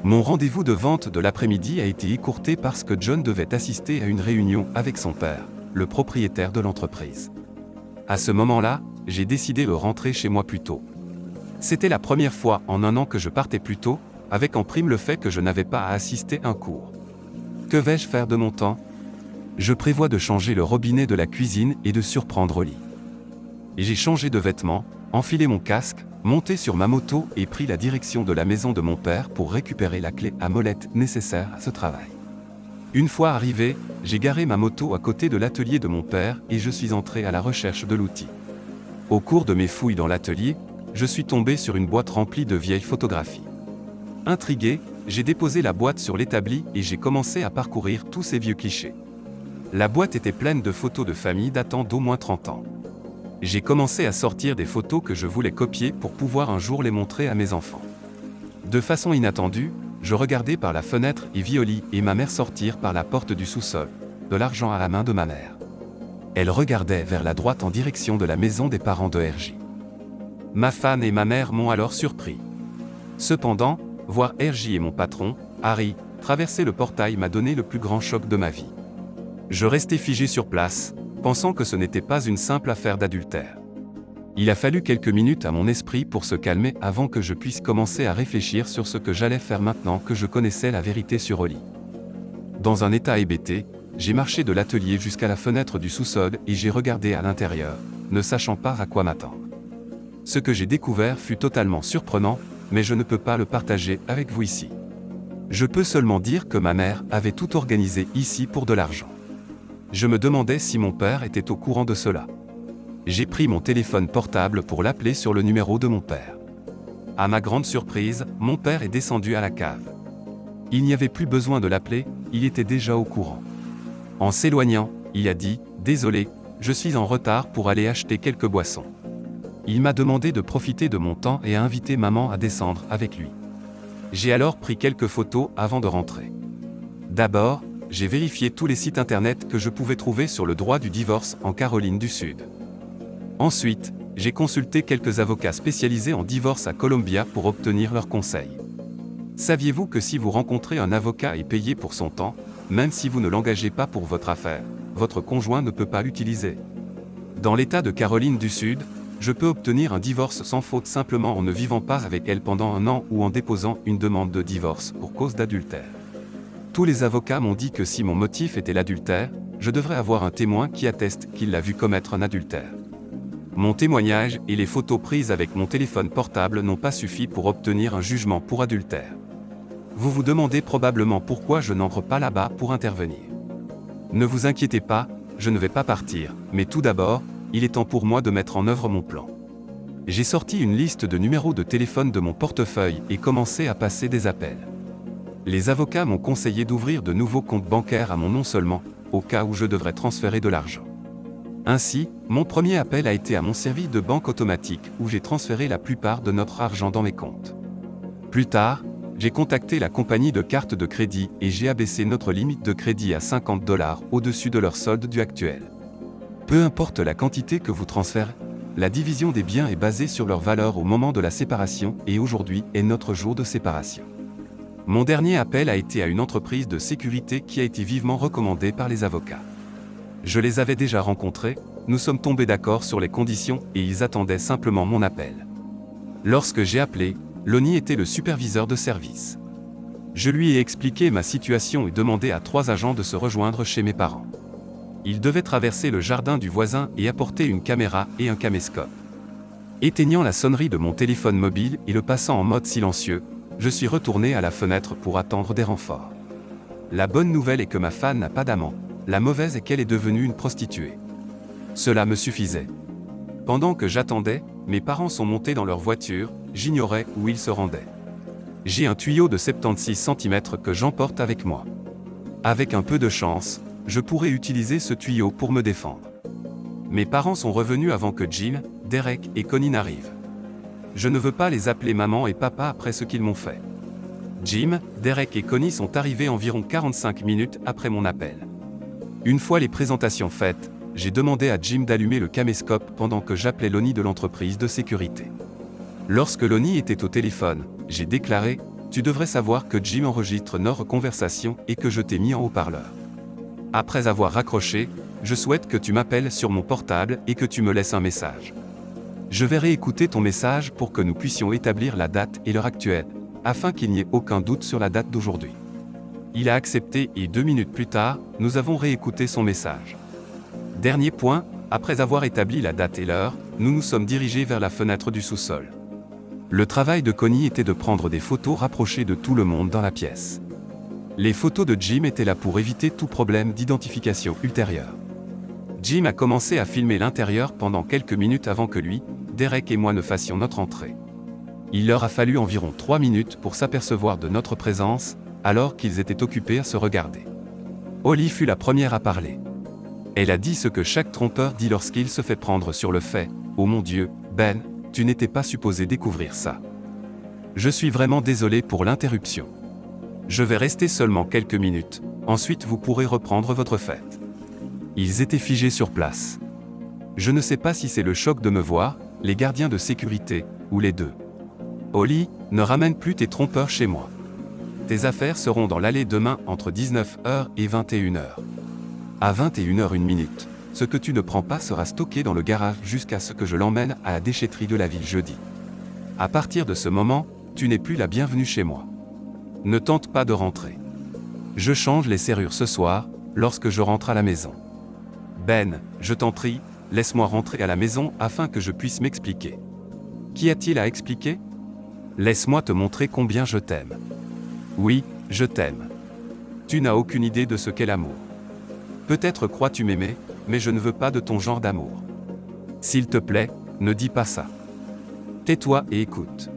Speaker 1: Mon rendez-vous de vente de l'après-midi a été écourté parce que John devait assister à une réunion avec son père, le propriétaire de l'entreprise. À ce moment-là, j'ai décidé de rentrer chez moi plus tôt. C'était la première fois en un an que je partais plus tôt, avec en prime le fait que je n'avais pas à assister à un cours. Que vais-je faire de mon temps? Je prévois de changer le robinet de la cuisine et de surprendre Holly. J'ai changé de vêtements, enfilé mon casque, monté sur ma moto et pris la direction de la maison de mon père pour récupérer la clé à molette nécessaire à ce travail. Une fois arrivé, j'ai garé ma moto à côté de l'atelier de mon père et je suis entré à la recherche de l'outil. Au cours de mes fouilles dans l'atelier, je suis tombé sur une boîte remplie de vieilles photographies. Intrigué, j'ai déposé la boîte sur l'établi et j'ai commencé à parcourir tous ces vieux clichés. La boîte était pleine de photos de famille datant d'au moins 30 ans. J'ai commencé à sortir des photos que je voulais copier pour pouvoir un jour les montrer à mes enfants. De façon inattendue, je regardais par la fenêtre et vis Holly et ma mère sortir par la porte du sous-sol, de l'argent à la main de ma mère. Elle regardait vers la droite en direction de la maison des parents de RJ. Ma femme et ma mère m'ont alors surpris. Cependant, voir RJ et mon patron, Harry, traverser le portail m'a donné le plus grand choc de ma vie. Je restais figé sur place, pensant que ce n'était pas une simple affaire d'adultère. Il a fallu quelques minutes à mon esprit pour se calmer avant que je puisse commencer à réfléchir sur ce que j'allais faire maintenant que je connaissais la vérité sur Holly. Dans un état hébété, j'ai marché de l'atelier jusqu'à la fenêtre du sous-sol et j'ai regardé à l'intérieur, ne sachant pas à quoi m'attendre. Ce que j'ai découvert fut totalement surprenant, mais je ne peux pas le partager avec vous ici. Je peux seulement dire que ma mère avait tout organisé ici pour de l'argent. Je me demandais si mon père était au courant de cela. J'ai pris mon téléphone portable pour l'appeler sur le numéro de mon père. À ma grande surprise, mon père est descendu à la cave. Il n'y avait plus besoin de l'appeler, il était déjà au courant. En s'éloignant, il a dit « Désolé, je suis en retard pour aller acheter quelques boissons ». Il m'a demandé de profiter de mon temps et a invité maman à descendre avec lui. J'ai alors pris quelques photos avant de rentrer. D'abord, j'ai vérifié tous les sites internet que je pouvais trouver sur le droit du divorce en Caroline du Sud. Ensuite, j'ai consulté quelques avocats spécialisés en divorce à Columbia pour obtenir leurs conseils. Saviez-vous que si vous rencontrez un avocat et payez pour son temps, même si vous ne l'engagez pas pour votre affaire, votre conjoint ne peut pas l'utiliser? Dans l'État de Caroline du Sud, je peux obtenir un divorce sans faute simplement en ne vivant pas avec elle pendant 1 an ou en déposant une demande de divorce pour cause d'adultère. Tous les avocats m'ont dit que si mon motif était l'adultère, je devrais avoir un témoin qui atteste qu'il l'a vu commettre un adultère. Mon témoignage et les photos prises avec mon téléphone portable n'ont pas suffi pour obtenir un jugement pour adultère. Vous vous demandez probablement pourquoi je n'entre pas là-bas pour intervenir. Ne vous inquiétez pas, je ne vais pas partir, mais tout d'abord, il est temps pour moi de mettre en œuvre mon plan. J'ai sorti une liste de numéros de téléphone de mon portefeuille et commencé à passer des appels. Les avocats m'ont conseillé d'ouvrir de nouveaux comptes bancaires à mon nom seulement, au cas où je devrais transférer de l'argent. Ainsi, mon premier appel a été à mon service de banque automatique où j'ai transféré la plupart de notre argent dans mes comptes. Plus tard, j'ai contacté la compagnie de cartes de crédit et j'ai abaissé notre limite de crédit à 50 $ au-dessus de leur solde du actuel. Peu importe la quantité que vous transférez, la division des biens est basée sur leur valeur au moment de la séparation et aujourd'hui est notre jour de séparation. Mon dernier appel a été à une entreprise de sécurité qui a été vivement recommandée par les avocats. Je les avais déjà rencontrés, nous sommes tombés d'accord sur les conditions et ils attendaient simplement mon appel. Lorsque j'ai appelé, Lonnie était le superviseur de service. Je lui ai expliqué ma situation et demandé à 3 agents de se rejoindre chez mes parents. Ils devaient traverser le jardin du voisin et apporter une caméra et un caméscope. Éteignant la sonnerie de mon téléphone mobile et le passant en mode silencieux, je suis retourné à la fenêtre pour attendre des renforts. La bonne nouvelle est que ma femme n'a pas d'amant, la mauvaise est qu'elle est devenue une prostituée. Cela me suffisait. Pendant que j'attendais, mes parents sont montés dans leur voiture, j'ignorais où ils se rendaient. J'ai un tuyau de 76 cm que j'emporte avec moi. Avec un peu de chance, je pourrais utiliser ce tuyau pour me défendre. Mes parents sont revenus avant que Jim, Derek et Connie n'arrivent. Je ne veux pas les appeler maman et papa après ce qu'ils m'ont fait. Jim, Derek et Connie sont arrivés environ 45 minutes après mon appel. Une fois les présentations faites, j'ai demandé à Jim d'allumer le caméscope pendant que j'appelais Lonnie de l'entreprise de sécurité. Lorsque Lonnie était au téléphone, j'ai déclaré « Tu devrais savoir que Jim enregistre nos conversations et que je t'ai mis en haut-parleur. » Après avoir raccroché, je souhaite que tu m'appelles sur mon portable et que tu me laisses un message. Je vais réécouter ton message pour que nous puissions établir la date et l'heure actuelle, afin qu'il n'y ait aucun doute sur la date d'aujourd'hui. Il a accepté et 2 minutes plus tard, nous avons réécouté son message. Dernier point, après avoir établi la date et l'heure, nous nous sommes dirigés vers la fenêtre du sous-sol. Le travail de Connie était de prendre des photos rapprochées de tout le monde dans la pièce. Les photos de Jim étaient là pour éviter tout problème d'identification ultérieur. Jim a commencé à filmer l'intérieur pendant quelques minutes avant que lui, Derek et moi ne fassions notre entrée. Il leur a fallu environ 3 minutes pour s'apercevoir de notre présence, alors qu'ils étaient occupés à se regarder. Holly fut la première à parler. Elle a dit ce que chaque trompeur dit lorsqu'il se fait prendre sur le fait « Oh mon Dieu, Ben, tu n'étais pas supposé découvrir ça. Je suis vraiment désolé pour l'interruption. Je vais rester seulement quelques minutes, ensuite vous pourrez reprendre votre fête. » Ils étaient figés sur place. Je ne sais pas si c'est le choc de me voir, les gardiens de sécurité, ou les deux. Holly, ne ramène plus tes trompeurs chez moi. Tes affaires seront dans l'allée demain entre 19h et 21h. À 21h01, ce que tu ne prends pas sera stocké dans le garage jusqu'à ce que je l'emmène à la déchetterie de la ville jeudi. À partir de ce moment, tu n'es plus la bienvenue chez moi. Ne tente pas de rentrer. Je change les serrures ce soir, lorsque je rentre à la maison. Ben, je t'en prie, laisse-moi rentrer à la maison afin que je puisse m'expliquer. Qu'y a-t-il à expliquer? Laisse-moi te montrer combien je t'aime. Oui, je t'aime. Tu n'as aucune idée de ce qu'est l'amour. Peut-être crois-tu m'aimer, mais je ne veux pas de ton genre d'amour. S'il te plaît, ne dis pas ça. Tais-toi et écoute.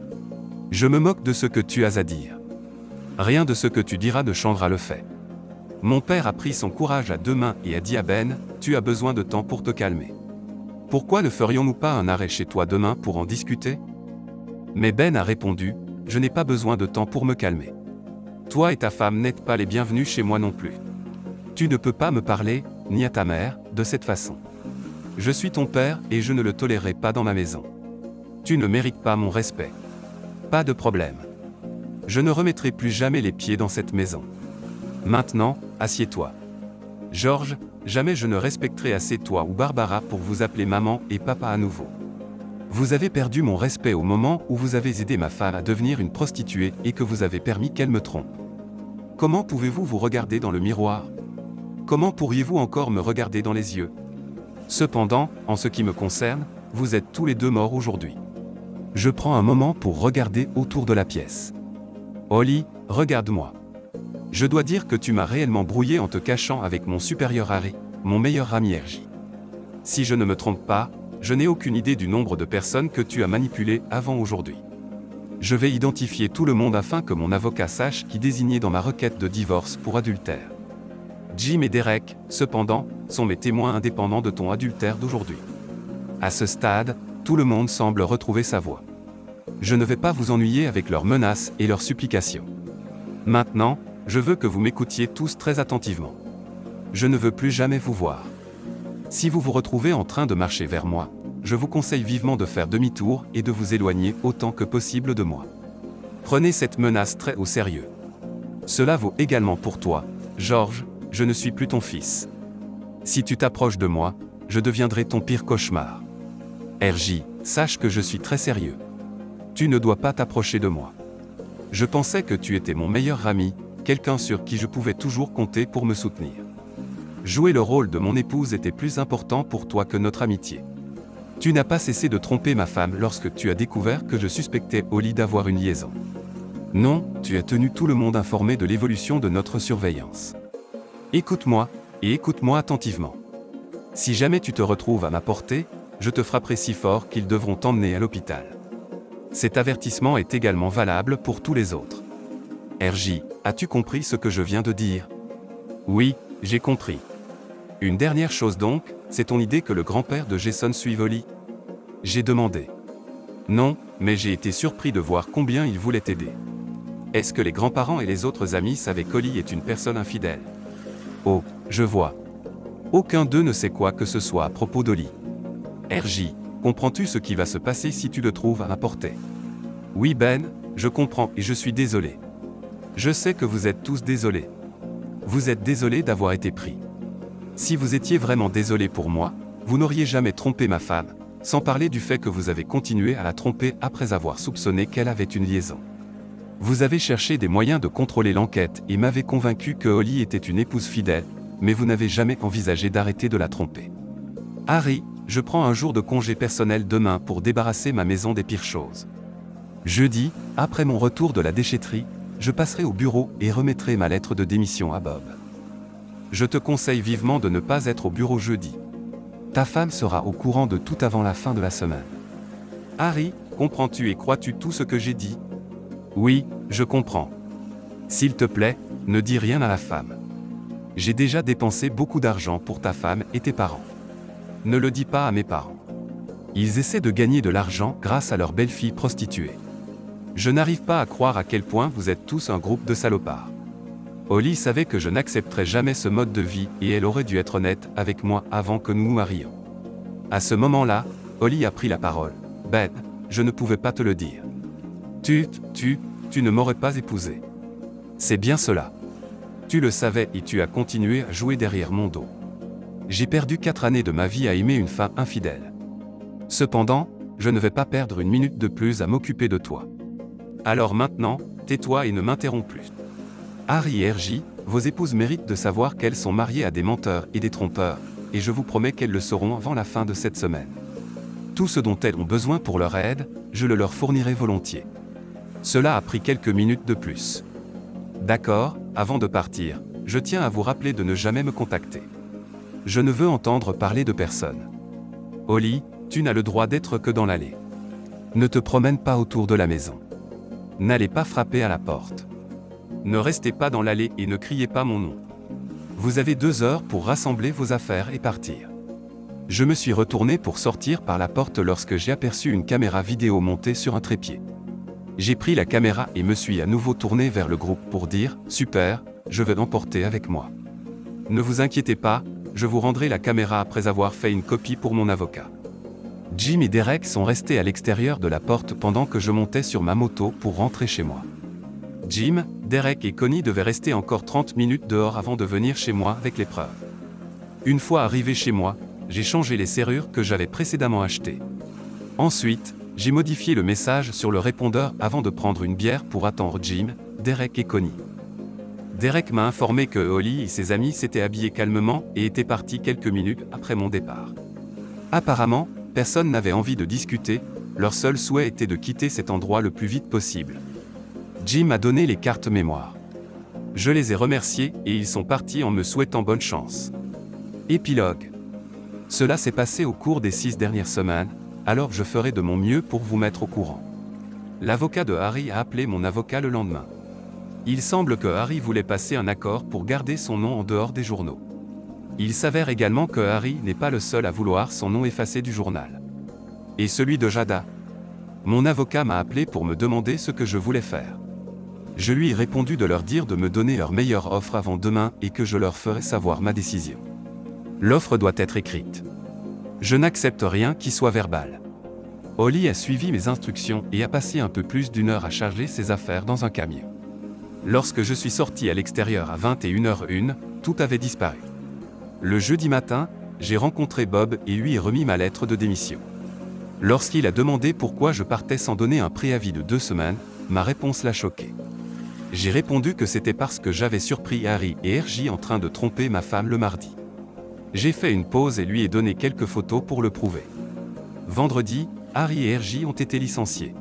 Speaker 1: Je me moque de ce que tu as à dire. Rien de ce que tu diras ne changera le fait. Mon père a pris son courage à 2 mains et a dit à Ben, tu as besoin de temps pour te calmer. Pourquoi ne ferions-nous pas un arrêt chez toi demain pour en discuter? Mais Ben a répondu, je n'ai pas besoin de temps pour me calmer. Toi et ta femme n'êtes pas les bienvenus chez moi non plus. Tu ne peux pas me parler, ni à ta mère, de cette façon. Je suis ton père et je ne le tolérerai pas dans ma maison. Tu ne mérites pas mon respect. Pas de problème. Je ne remettrai plus jamais les pieds dans cette maison. Maintenant, assieds-toi. George, jamais je ne respecterai assez toi ou Barbara pour vous appeler maman et papa à nouveau. Vous avez perdu mon respect au moment où vous avez aidé ma femme à devenir une prostituée et que vous avez permis qu'elle me trompe. Comment pouvez-vous vous regarder dans le miroir? Comment pourriez-vous encore me regarder dans les yeux? Cependant, en ce qui me concerne, vous êtes tous les deux morts aujourd'hui. Je prends un moment pour regarder autour de la pièce. Holly, regarde-moi. Je dois dire que tu m'as réellement brouillé en te cachant avec mon supérieur Harry, mon meilleur ami RJ. Si je ne me trompe pas, je n'ai aucune idée du nombre de personnes que tu as manipulées avant aujourd'hui. Je vais identifier tout le monde afin que mon avocat sache qui désigner dans ma requête de divorce pour adultère. Jim et Derek, cependant, sont mes témoins indépendants de ton adultère d'aujourd'hui. À ce stade, tout le monde semble retrouver sa voix. Je ne vais pas vous ennuyer avec leurs menaces et leurs supplications. Maintenant, je veux que vous m'écoutiez tous très attentivement. Je ne veux plus jamais vous voir. Si vous vous retrouvez en train de marcher vers moi, je vous conseille vivement de faire demi-tour et de vous éloigner autant que possible de moi. Prenez cette menace très au sérieux. Cela vaut également pour toi, George, je ne suis plus ton fils. Si tu t'approches de moi, je deviendrai ton pire cauchemar. RJ, sache que je suis très sérieux. Tu ne dois pas t'approcher de moi. Je pensais que tu étais mon meilleur ami, quelqu'un sur qui je pouvais toujours compter pour me soutenir. Jouer le rôle de mon épouse était plus important pour toi que notre amitié. Tu n'as pas cessé de tromper ma femme lorsque tu as découvert que je suspectais Holly d'avoir une liaison. Non, tu as tenu tout le monde informé de l'évolution de notre surveillance. Écoute-moi, et écoute-moi attentivement. Si jamais tu te retrouves à ma portée, je te frapperai si fort qu'ils devront t'emmener à l'hôpital. Cet avertissement est également valable pour tous les autres. RJ, as-tu compris ce que je viens de dire? Oui, j'ai compris. Une dernière chose donc, c'est ton idée que le grand-père de Jason suive Holly? J'ai demandé. Non, mais j'ai été surpris de voir combien il voulait t'aider. Est-ce que les grands-parents et les autres amis savaient qu'Holly est une personne infidèle? Oh, je vois. Aucun d'eux ne sait quoi que ce soit à propos d'Holly. RJ, comprends-tu ce qui va se passer si tu le trouves à ma portée? Oui Ben, je comprends et je suis désolé. Je sais que vous êtes tous désolés. Vous êtes désolés d'avoir été pris. Si vous étiez vraiment désolé pour moi, vous n'auriez jamais trompé ma femme, sans parler du fait que vous avez continué à la tromper après avoir soupçonné qu'elle avait une liaison. Vous avez cherché des moyens de contrôler l'enquête et m'avez convaincu que Holly était une épouse fidèle, mais vous n'avez jamais envisagé d'arrêter de la tromper. Harry, je prends un jour de congé personnel demain pour débarrasser ma maison des pires choses. Jeudi, après mon retour de la déchetterie, je passerai au bureau et remettrai ma lettre de démission à Bob. Je te conseille vivement de ne pas être au bureau jeudi. Ta femme sera au courant de tout avant la fin de la semaine. Harry, comprends-tu et crois-tu tout ce que j'ai dit? Oui, je comprends. S'il te plaît, ne dis rien à la femme. J'ai déjà dépensé beaucoup d'argent pour ta femme et tes parents. Ne le dis pas à mes parents. Ils essaient de gagner de l'argent grâce à leur belle-fille prostituée. Je n'arrive pas à croire à quel point vous êtes tous un groupe de salopards. Holly savait que je n'accepterais jamais ce mode de vie et elle aurait dû être honnête avec moi avant que nous nous marions. À ce moment-là, Holly a pris la parole. Ben, je ne pouvais pas te le dire. Tu ne m'aurais pas épousé. C'est bien cela. Tu le savais et tu as continué à jouer derrière mon dos. J'ai perdu 4 années de ma vie à aimer une femme infidèle. Cependant, je ne vais pas perdre une minute de plus à m'occuper de toi. Alors maintenant, tais-toi et ne m'interromps plus. Harry et RJ, vos épouses méritent de savoir qu'elles sont mariées à des menteurs et des trompeurs, et je vous promets qu'elles le seront avant la fin de cette semaine. Tout ce dont elles ont besoin pour leur aide, je le leur fournirai volontiers. Cela a pris quelques minutes de plus. D'accord, avant de partir, je tiens à vous rappeler de ne jamais me contacter. Je ne veux entendre parler de personne. Holly, tu n'as le droit d'être que dans l'allée. Ne te promène pas autour de la maison. N'allez pas frapper à la porte. Ne restez pas dans l'allée et ne criez pas mon nom. Vous avez 2 heures pour rassembler vos affaires et partir. Je me suis retourné pour sortir par la porte lorsque j'ai aperçu une caméra vidéo montée sur un trépied. J'ai pris la caméra et me suis à nouveau tourné vers le groupe pour dire « Super, je vais l'emporter avec moi. » Ne vous inquiétez pas, je vous rendrai la caméra après avoir fait une copie pour mon avocat. Jim et Derek sont restés à l'extérieur de la porte pendant que je montais sur ma moto pour rentrer chez moi. Jim, Derek et Connie devaient rester encore 30 minutes dehors avant de venir chez moi avec les preuves. Une fois arrivé chez moi, j'ai changé les serrures que j'avais précédemment achetées. Ensuite, j'ai modifié le message sur le répondeur avant de prendre une bière pour attendre Jim, Derek et Connie. Derek m'a informé que Holly et ses amis s'étaient habillés calmement et étaient partis quelques minutes après mon départ. Apparemment, personne n'avait envie de discuter, leur seul souhait était de quitter cet endroit le plus vite possible. Jim a donné les cartes mémoire. Je les ai remerciés et ils sont partis en me souhaitant bonne chance. Épilogue. Cela s'est passé au cours des 6 dernières semaines, alors je ferai de mon mieux pour vous mettre au courant. L'avocat de Harry a appelé mon avocat le lendemain. Il semble que Harry voulait passer un accord pour garder son nom en dehors des journaux. Il s'avère également que Harry n'est pas le seul à vouloir son nom effacé du journal. Et celui de Jada. Mon avocat m'a appelé pour me demander ce que je voulais faire. Je lui ai répondu de leur dire de me donner leur meilleure offre avant demain et que je leur ferai savoir ma décision. L'offre doit être écrite. Je n'accepte rien qui soit verbal. Holly a suivi mes instructions et a passé un peu plus d'1 heure à charger ses affaires dans un camion. Lorsque je suis sorti à l'extérieur à 21h01, tout avait disparu. Le jeudi matin, j'ai rencontré Bob et lui ai remis ma lettre de démission. Lorsqu'il a demandé pourquoi je partais sans donner un préavis de 2 semaines, ma réponse l'a choqué. J'ai répondu que c'était parce que j'avais surpris Harry et RJ en train de tromper ma femme le mardi. J'ai fait une pause et lui ai donné quelques photos pour le prouver. Vendredi, Harry et RJ ont été licenciés.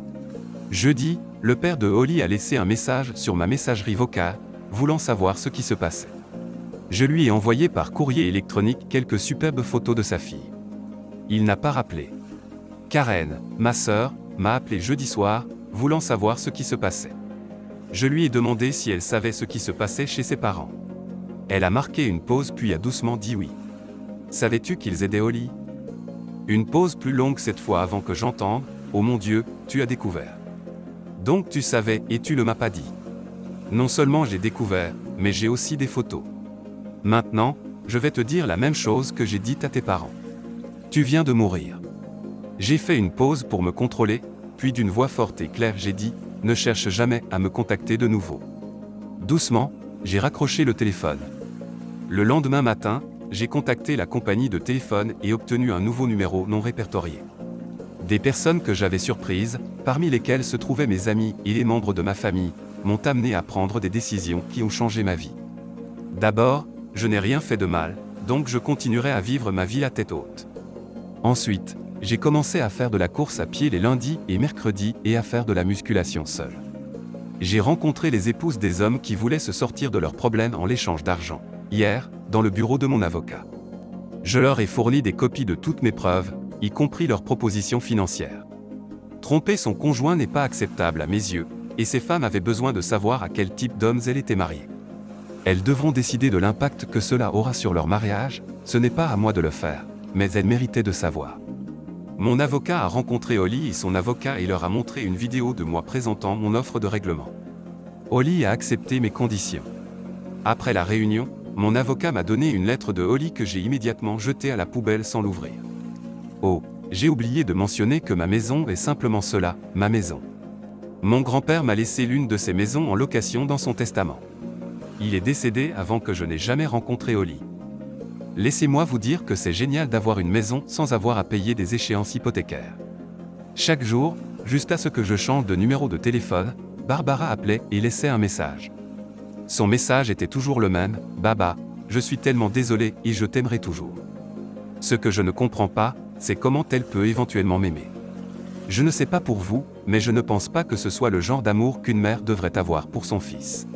Speaker 1: Jeudi, le père de Holly a laissé un message sur ma messagerie vocale, voulant savoir ce qui se passait. Je lui ai envoyé par courrier électronique quelques superbes photos de sa fille. Il n'a pas rappelé. Karen, ma sœur, m'a appelé jeudi soir, voulant savoir ce qui se passait. Je lui ai demandé si elle savait ce qui se passait chez ses parents. Elle a marqué une pause puis a doucement dit oui. Savais-tu qu'ils aidaient Holly ? Une pause plus longue cette fois avant que j'entende « Oh mon Dieu, tu as découvert ». Donc tu savais et tu ne m'as pas dit. Non seulement j'ai découvert, mais j'ai aussi des photos. Maintenant, je vais te dire la même chose que j'ai dite à tes parents. Tu viens de mourir. J'ai fait une pause pour me contrôler, puis d'une voix forte et claire j'ai dit « Ne cherche jamais à me contacter de nouveau ». Doucement, j'ai raccroché le téléphone. Le lendemain matin, j'ai contacté la compagnie de téléphone et obtenu un nouveau numéro non répertorié. Des personnes que j'avais surprises, parmi lesquelles se trouvaient mes amis et les membres de ma famille, m'ont amené à prendre des décisions qui ont changé ma vie. D'abord, je n'ai rien fait de mal, donc je continuerai à vivre ma vie à tête haute. Ensuite, j'ai commencé à faire de la course à pied les lundis et mercredis et à faire de la musculation seul. J'ai rencontré les épouses des hommes qui voulaient se sortir de leurs problèmes en l'échange d'argent, hier, dans le bureau de mon avocat. Je leur ai fourni des copies de toutes mes preuves, y compris leurs propositions financières. Tromper son conjoint n'est pas acceptable à mes yeux, et ces femmes avaient besoin de savoir à quel type d'hommes elles étaient mariées. Elles devront décider de l'impact que cela aura sur leur mariage, ce n'est pas à moi de le faire, mais elles méritaient de savoir. Mon avocat a rencontré Holly et son avocat et leur a montré une vidéo de moi présentant mon offre de règlement. Holly a accepté mes conditions. Après la réunion, mon avocat m'a donné une lettre de Holly que j'ai immédiatement jetée à la poubelle sans l'ouvrir. Oh, j'ai oublié de mentionner que ma maison est simplement cela, ma maison. Mon grand-père m'a laissé l'une de ses maisons en location dans son testament. Il est décédé avant que je n'ai jamais rencontré Holly. Laissez-moi vous dire que c'est génial d'avoir une maison sans avoir à payer des échéances hypothécaires. Chaque jour, juste à ce que je change de numéro de téléphone, Barbara appelait et laissait un message. Son message était toujours le même, « Baba, je suis tellement désolé et je t'aimerai toujours. » Ce que je ne comprends pas, c'est comment elle peut éventuellement m'aimer. Je ne sais pas pour vous, mais je ne pense pas que ce soit le genre d'amour qu'une mère devrait avoir pour son fils.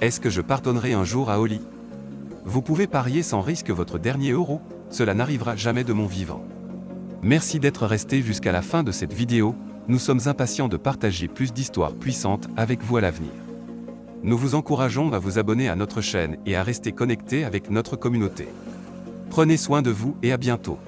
Speaker 1: Est-ce que je pardonnerai un jour à Holly ? Vous pouvez parier sans risque votre dernier euro, cela n'arrivera jamais de mon vivant. Merci d'être resté jusqu'à la fin de cette vidéo, nous sommes impatients de partager plus d'histoires puissantes avec vous à l'avenir. Nous vous encourageons à vous abonner à notre chaîne et à rester connectés avec notre communauté. Prenez soin de vous et à bientôt.